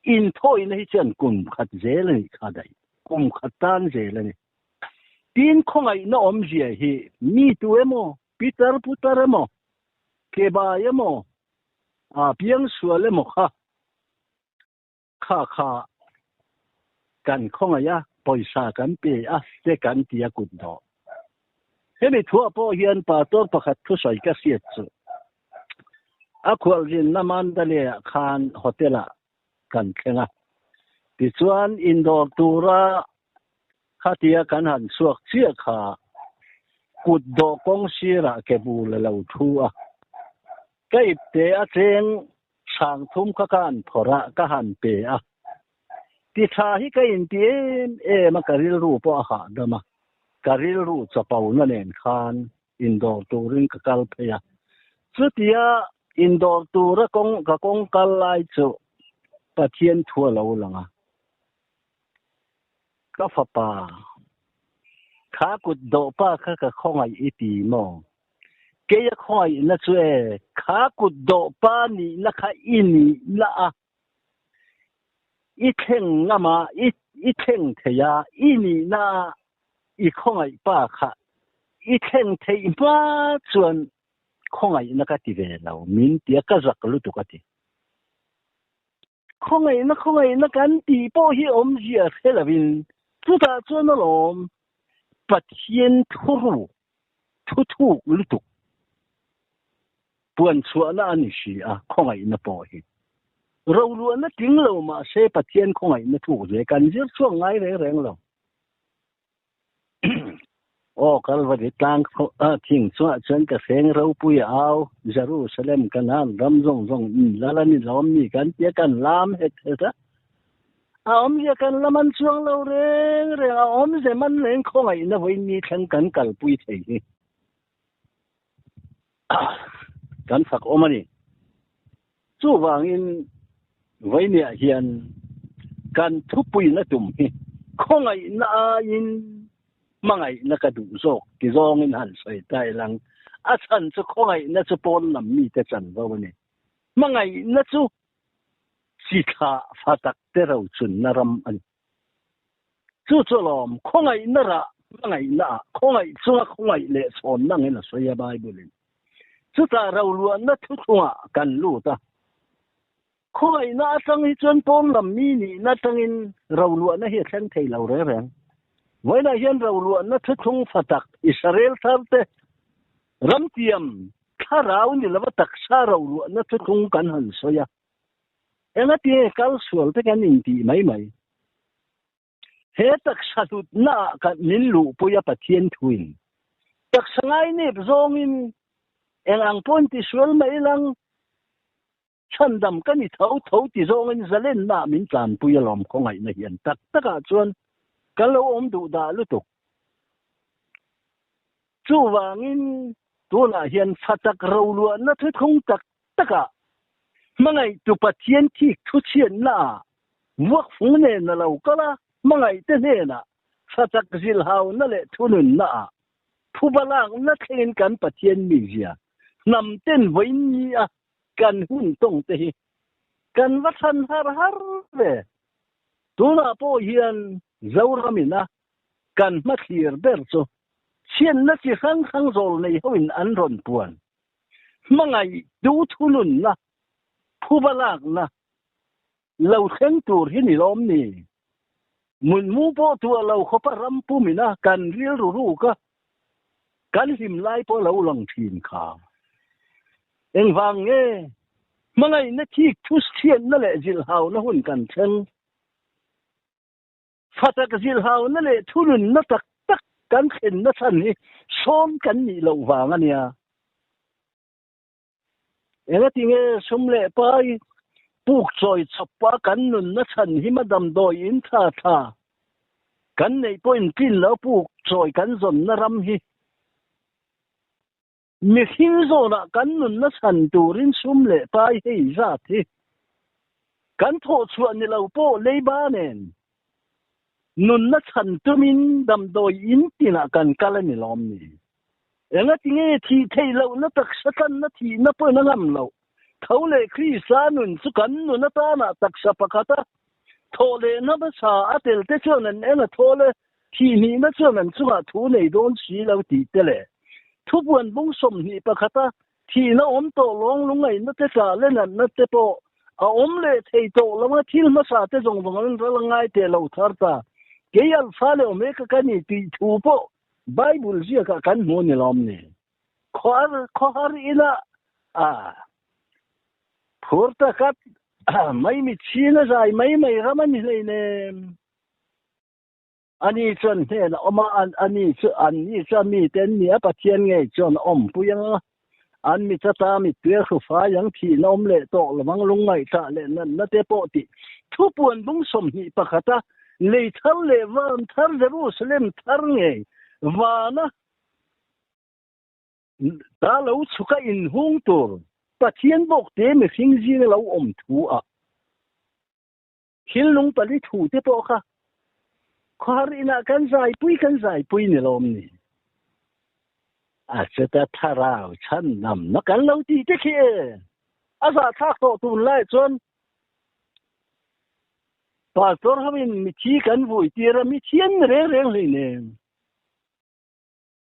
อินทอยนะเห็นกุมขัดเจเลยข้าได้กุมขัดตันเจเลยตีนข้องไงนะอมเสียฮีมีตัวเอโมปีเตอร์พุตเตอร์เอโมเคบายเอโมเพียงส่วนเอโมข้ากันข้องไงปอยสากันเปียเสกันตียกุดดอเฮ้ยทั่วพอเห็นป่าตัวประคัดทุสอยกเสียจุควรรินน้ำมันทะเลคานโฮเทลกันเองที่ส่วนอินโดตัวระข้าตียกันหันสวกเสียขากุดดอกงเสียระเก็บูเลวทัวก็อิบเตะเจงช่างทุ่มข้ากันพอระก็หันเปียที่ชาฮิก็อินเดียมันการิลรูปอาหารดมาการิลรูจะเป่านั่นเองคานอินโดตัวริงกัลเปียสุดที่อินโดตัวระกงกัลไลจูปะเทียนทัวเหล่าหลังก็ฟ้าป่าข้ากุดดอกป้าข้าก็ข้องไออีตีมองเกี่ยข้องไอนั่นช่วยข้ากุดดอกป้านี่นักอินี่ละอีเข่งงามาอีเข่งเทียอีนี่นะอีข้องไอป้าค่ะอีเข่งเทียมาส่วนข้องไอนักตีเวลามินเตียก็จักลุตุกติข้องไอนักกันตีโป้ฮีอมเสียเซลวินจุดจวนลมปัจเจียนทุลุตุปวนชัวน่านิสิข้องไอนักโป้ฮีเราล้วนนักจิงเรามาเสปัจเจียนข้องไอนักถูกเจกันเยอะช่วงไงแรงเรากัลวาดิตังทิ้งส่วนฉันก็เสียงเราปุยเอาจารุสเลมกันนั่นรำซงแล้วนี่เรามีกันเยกันลามเหตุซะเยกันละมันช่วงเราเร่งเสมันเร่งข้องไอ้นะวันนี้ฉันกันกัลปุยเทียกันสักมันนี่จู่วางอินวันนี้เฮียนกันทุบปุยนะตุ่มข้องไอ้นะอินมังไงนักดูโซกิจงอินหันใส่ใต้หลังฉันจะข้องไงนักจะปนน้ำมีแต่จันว่าวันนี้มังไงนักจะสิขาฟัดเตเราจุนนารำอันจู่ลมข้องไงนระมังไงนะข้องไงชัวข้องไงเละสอนนั่งเองนะสวยบายบุลินจู่ตาเราล้วนนักทุกตัวกันลู่ตา khoi na tang hi chuan pom lam mi ni na tangin ro lu na hi thang thei lo re reng với là hiện rau luộc nó thức không phát tắc Israel thar te ram tiam khá rau ni là bắt tắc sa rau luộc nó thức không cắn hẳn soi à em nói tiếng cao sual te cái nín tì mấy mấy hết tắc sa tụt na cái nín lụ bôi bát thiên thuin tắc sangai nếp zong in em ang pon ti sual mấy lang chân đầm cái ni thấu thấu ti zong in zalen na min tlan bôi lom có ngày này hiện tắc tất cả chuan cái lâu ôm đủ đã lúc tục chú vàng in tôi là hiện phát tắc râu luôn nó thứ không tắc tất cả mà ngày tụ bát thiên thì thu tiền na vác phúng này là lâu cả la mà ngày tên này na phát tắc zil hào nó lại thu nын na thu ba lang nó thêm cảnh bát thiên mình gì à nằm tên với nhỉ à cảnh hun tông thế cảnh vắt thân har har về tôi là po hiện dấu ra mình à cần mất hiền bớt cho chuyện nó chỉ khăng khăng rồi này hơi ăn rộn buồn mà ngày đủ thu lùn na thu ba lạc na lâu khen tour hi ni lom ni mun mu po tua lâu khó pa ram pu mình à cần riêng ru ka cần him lai po lâu lòng thìn khá em vàng nghe mà ngày nó chỉ thu tiền nó lại dil hào nó hun cần chân phát cái gì hào nó lại thu lùn nó tắc tắc cắn khen nó thân đi xóm cắn nhị lậu vàng anh à em nói tiếng xóm lệ bay buộc rồi chập ba cắn lùn nó thân hi mà đầm đồi in tha tha cắn này point pin nó buộc rồi cắn dồn nó ram hi mi hin rồi là cắn lùn nó thân tù rin xóm lệ bay hay ra thì cắn thổ chuột như lậu bộ lấy ba nền nun na chan tumin dam doi in tina kan kala ni lom ni enga tinge thi thei lo na tak satan na thi na po na ngam lo thole krisa nun chu kan nu na ta na tak sa pakata thole na ba sa atel te chuan enga thole thi ni na chuan chu ga thu nei don si lo ti te le thu buan bung som ni pakata thi na om to long lungai na te sa le na te po a om le thei to lo ma thil ma sa te jong bang ra ngai te lo thar ta cái alpha le omega cái này tùy thu bộ Bible gì cả cái môn này làm nè khó ina à phur ta cắt mấy mi chi nó dài mấy mày ra mà như này nè anh ấy chân thế là ông anh ấy chân mi tên mi bắt thiên nghe chân ông bùi anh mi ta mi tuyệt khu phá yang thì nó ông lệ to là mang lung ngày ta lệ nó tế bộ tị thu buồn bung sum hi pakata lệ thar lệ van thar Jerusalem thar nghe và na ta lâu chuka in hung tur bắt thiên bốc tế mi sinh gì lâu ông thu à hilung pali thu tế bộ ka khar ina kan zai pui ni lom ni a cheta tharao chan nam na kan lo ti te khe asa thak to tun lai chon pastor hamin mi chi kan vui tira mi chien re le ne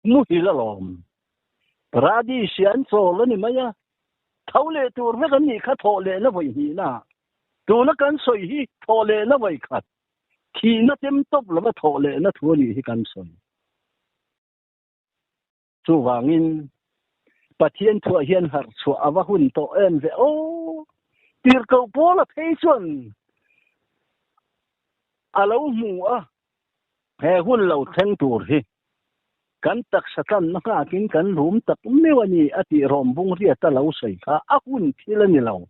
mu hi la lom radi sian so lo ni maya thau le tur me kan ni kha tho le na voi hi na tu na kan soi hi tho le na voi khat khi nó tem top là thọ lệ nó thua đi thì cần soi chú vàng in bắt thiên thua hiền hạt chùa ava hun to em về ô tiệt cầu bố là thấy chuẩn à lâu mù à hè hun lâu thanh tuổi hi kan tak satan nó cả kinh kan rúm tak mấyวันนี้อติรอมบุงเรียตะlâu soi kha a hun thi là ni lâu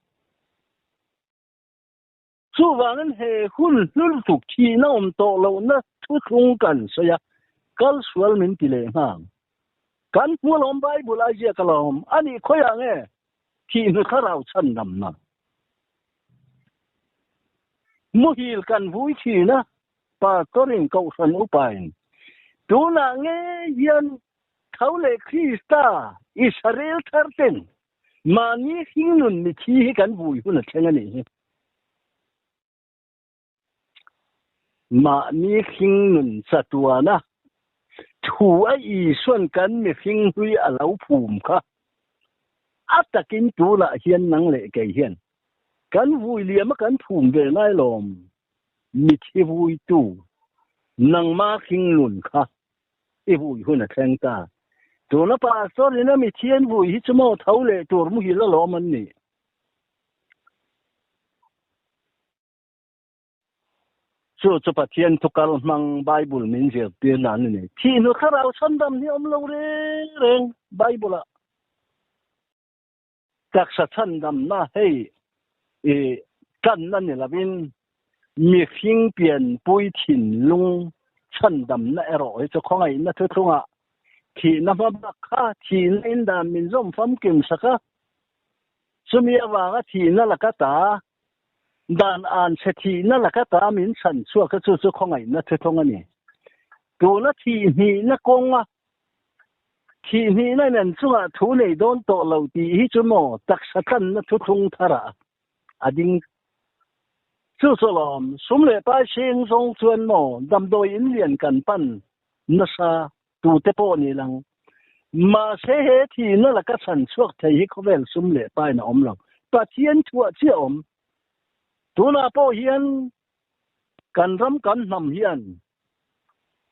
chú vàng hè hun lul tục chi nó to lâu nó thu thung cần so ya kal sual min tile hang kan pu lom bai bulai je kalom ani khoya nge thi nu kharau chan nam na muhil kan vui chi na pa torin kau san upain tu na nge yan thaule Krista Israel tharten mani hinun ni chi kan vui hun thenga ni mà mi khinh nun sa tua na thu a i xuân kan mi khinh hui a lau phum kha atakin tu la hian nang le ke hian kan vui liam kan phum ve nai lom mi thi vui tu nang ma khing lun kha e vui huna theng ta to na pa so ni na mi thien vui hi chumo thau le tur mu hi la lo man ni chu pa thien tu kal mang bible min je pe na ni thi no kharau chan dam ni om lo re reng bible tak sa chan dam na hei e kan na ni lavin mi khing pian pui thin lung chan dam na ero e cho khongai na thu thunga thì năm ba kha thì nên là mình dùng phẩm kiểm sắc á, sumia vàng thì nó là cái ta, đàn an sẽ thì nó là cái ta mình sản xuất cái chỗ không ai nó thấy không anh, đồ nó thì nó công á, thì nó nên chúng ta thu này đón tổ lâu thì hết chỗ mò đặc sắc thân nó thu không thara, à đinh, chỗ số làm, sum lệ ba sinh trong chuyên mò đâm đôi in liền cần pan, nó sa tu te po ni lang mà sẽ hết thì nó là cái sản xuất thì có vẻ sum lệ bài nó ôm lòng và thiên chùa chưa ôm tu na po hiền cần rắm cần nằm hiền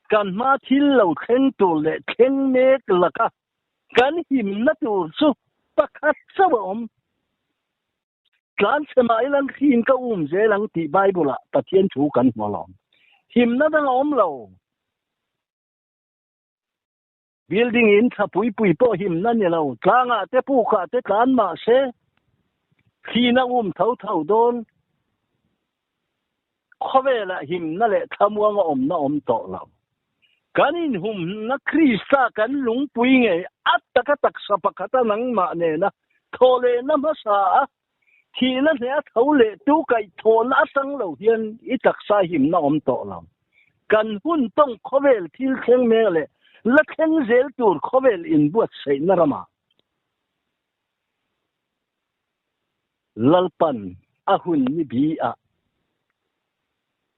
cần ma thiên lâu khen tu lệ khen mê là cả cần hiểm nó tu su bắt khát sao ôm cần xem ai lần khi câu dễ lần thì bài bù la và thiên chủ cần mà lòng hiểm nó đang ôm lâu building in tha pui po him na ni lo tlanga te pu kha te tlan ma se khi na thau don khove la him na le thamwa nga na to lo kanin na krista kan lung pui nge at tak sa pakata nang ma ne na thole na ma sa khi na ne thau le tu kai thon a sang lo hian I tak sa him na to lo kan hun tong khove thil kheng me le la khen zel tur khovel in buat sei na rama lalpan ahun ni bi a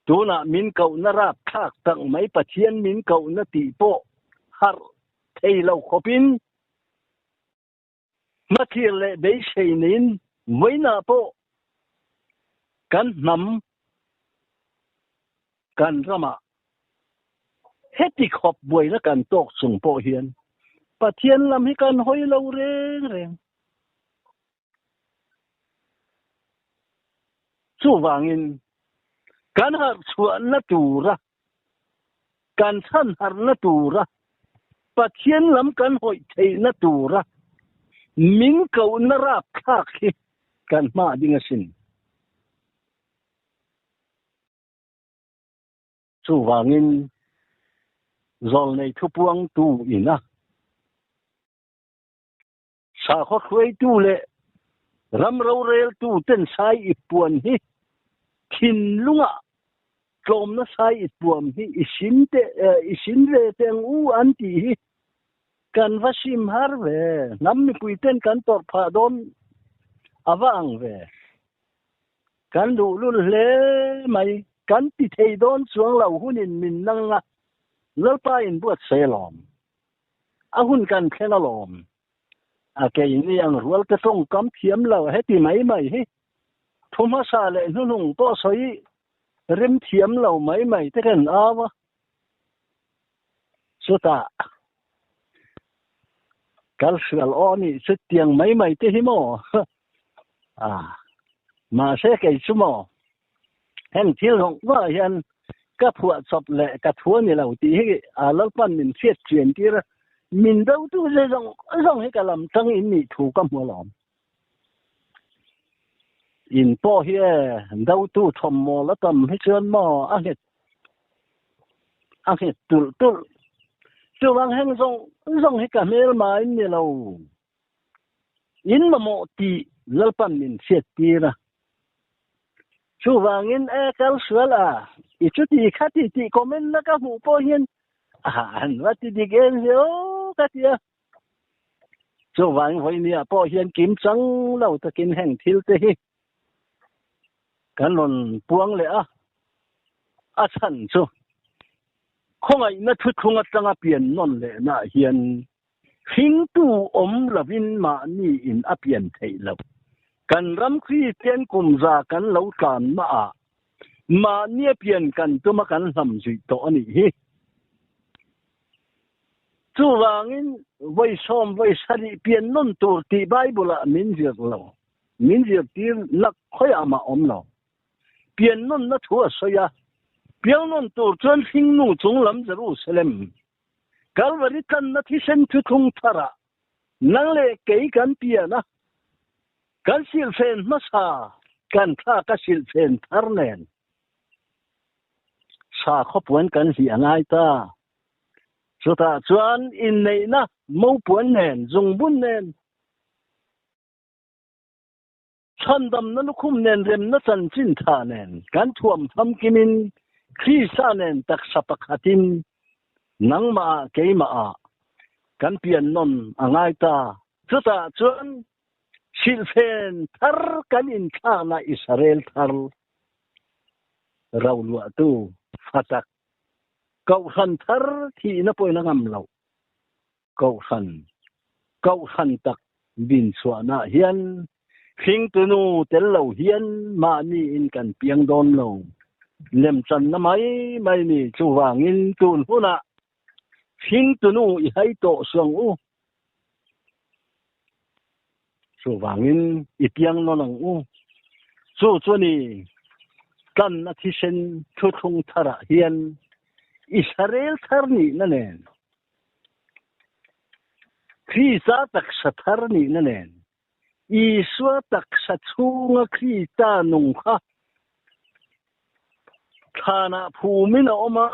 tuna min kau na rap thak tang mai pathian min kau na ti po har thei lo khopin ma thir le be sei nin mai na po kan nam kan rama hết đi khop buổi nó cần tốt sùng bộ hiền và thiên làm hi cần hối lâu rê chú vàng in cần hạt chuan nó tù ra cần thân hạt nó tù ra và thiên làm cần hội thầy nó tù ra mình cầu nó rap khác khi cần mà đi nghe xin chú vàng in rồi này thu buông tu ina sa khó khuấy tu lệ ram rau rel tu tên sai ít buồn hi kinh lunga trộm nó sai ít buồn hi isin về tên u an ti hi kan vasim har về nắm mi pui tên kan tor pha don avang về kan du lu le mai kan ti thei don chuang lau hunin min nang nga lalpa in buat selom ahun kan khena lom a ke ni ang rual ka song kam thiam lo heti mai hi thuma sa le nung to soi rim thiam lo mai te kan awa suta kal shal oni se tiang mai te hi mo ma se ke chumo hen thil hong wa hian các phụ sập lệ các thua này là tí lâu pan mình xét chuyển kia ra mình đâu tu dễ rong hết cả làm trăng in mì thủ cầm mua lỏm in po here đâu tu thầm mò lá tầm hết trơn mò ăn hết tụt chưa bằng hen rong hết cả mấy mà in này lâu in mà mò tí lâu pan mình xét kia ra chú vàng in cao sửa là itu ti khati ti komen na ka hu po hian an wa ti di gen yo ka ti chú vàng hoi ni po hian kim chang lo ta kin heng thil te hi kan lon puang le a chan chu khong ai na thu khong atanga pian non le na hian hing tu om lovin ma ni in a pian thei lo kan ram Christian kum za kan lo tlan ma nia pian kan tuma kan lam zui to ani hi chu wangin voi som voi sari pian non tur ti bible min ziak lo min ziak tir lak khoi ama om lo pian non na thua soya pian non tur chuan hing nu chung lam Jerusalem Calvary kan na thi sen thu thung thara nang le kei kan piana kan sil fen masa kan tha ka sil fen tharnen sa khopuen kan hi angai ta chuta chuan in nei na mo puan nen zung bun nen chandam na lukhum nen rem na chan chin tha nen kan thuam tham kimin Krista nen tak sapakhatin nangma keima kan pian non angai ta chuta chuan silfen thar kan in tha na Israel thar raulwa tu fatak cậu khăn thar thì nó bôi nó ngầm lẩu cậu khăn tắc bin xóa na hiên khinh tu nu tel lẩu hiên mà ni in cần piang don lẩu lem chân nó mấy ni chu vàng in tuôn hú na khinh tu nu i hay tổ xuồng u chu vàng in i piang nó lẩu u chu ni kan na thi sen thu thung thara hiên Israel thar ni na nen Krista tak sa thar ni na nen Iswa tak sa chunga Krista nung kha thana phumin oma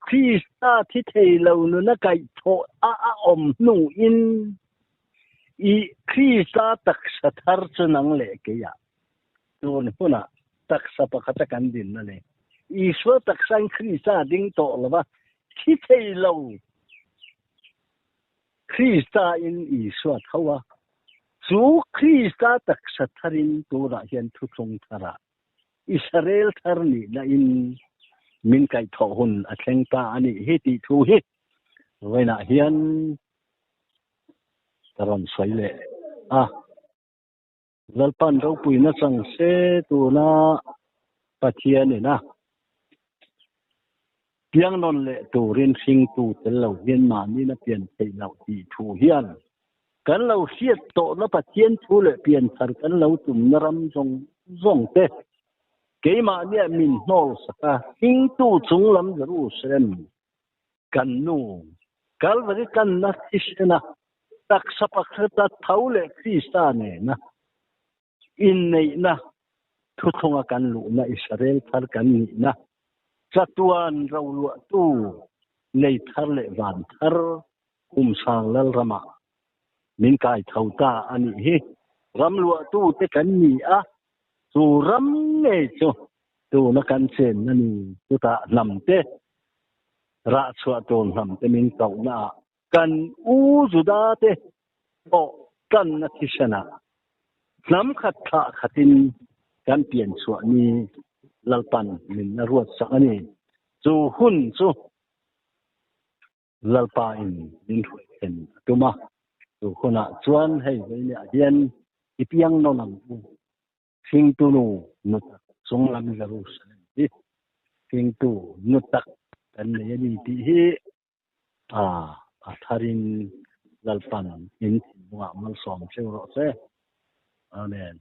Krista thi thei lo nu na kai tho a om nu in I Krista tak sa thar chunang le ke ya don huna tak sa pakhata kan din na le Iswa tak sang Krista ding to lova thi thei lo Krista in Iswa thawa chu Krista tak sa tharin to ra hian thu thung thara Israel thar ni na in min kai tho hun a thleng ta ani hi ti thu hi waina hian taron soile lalpan ro pui na chang se tu na pathian ni na piang non le tu rin sing tu tel lo hian ma ni na pian thei lo ti thu hian kan lo hiat to na pathian thu le pian thar kan lo tum na ram zong te keima nia min hnol saka hing tu chung lam Jerusalem kan nu Calvary kan na tisena tak sapakhata thaule Krista ne na in nei na thu thunga kan lu na Israel thar kan ni na chatuan rawlua tu nei thar le van thar sang lal rama min kai thauta ani hi ramlua tu te kan ni tu ram ne chu tu na kan chen na ni tu ta lam te ra chua ton lam te min kau na kan u juda te o kan na thisana nam khat kha khatin kan pian chua ni lalpan min na ruat sa ani chu hun chu lalpa in min hen tuma tu khona chuan hei veile hian ipiang no nam King tu nu nutak sung lam Jerusalem hi King tu nutak kan le ni ti hi atharin lalpan in wa mal som se ro se amen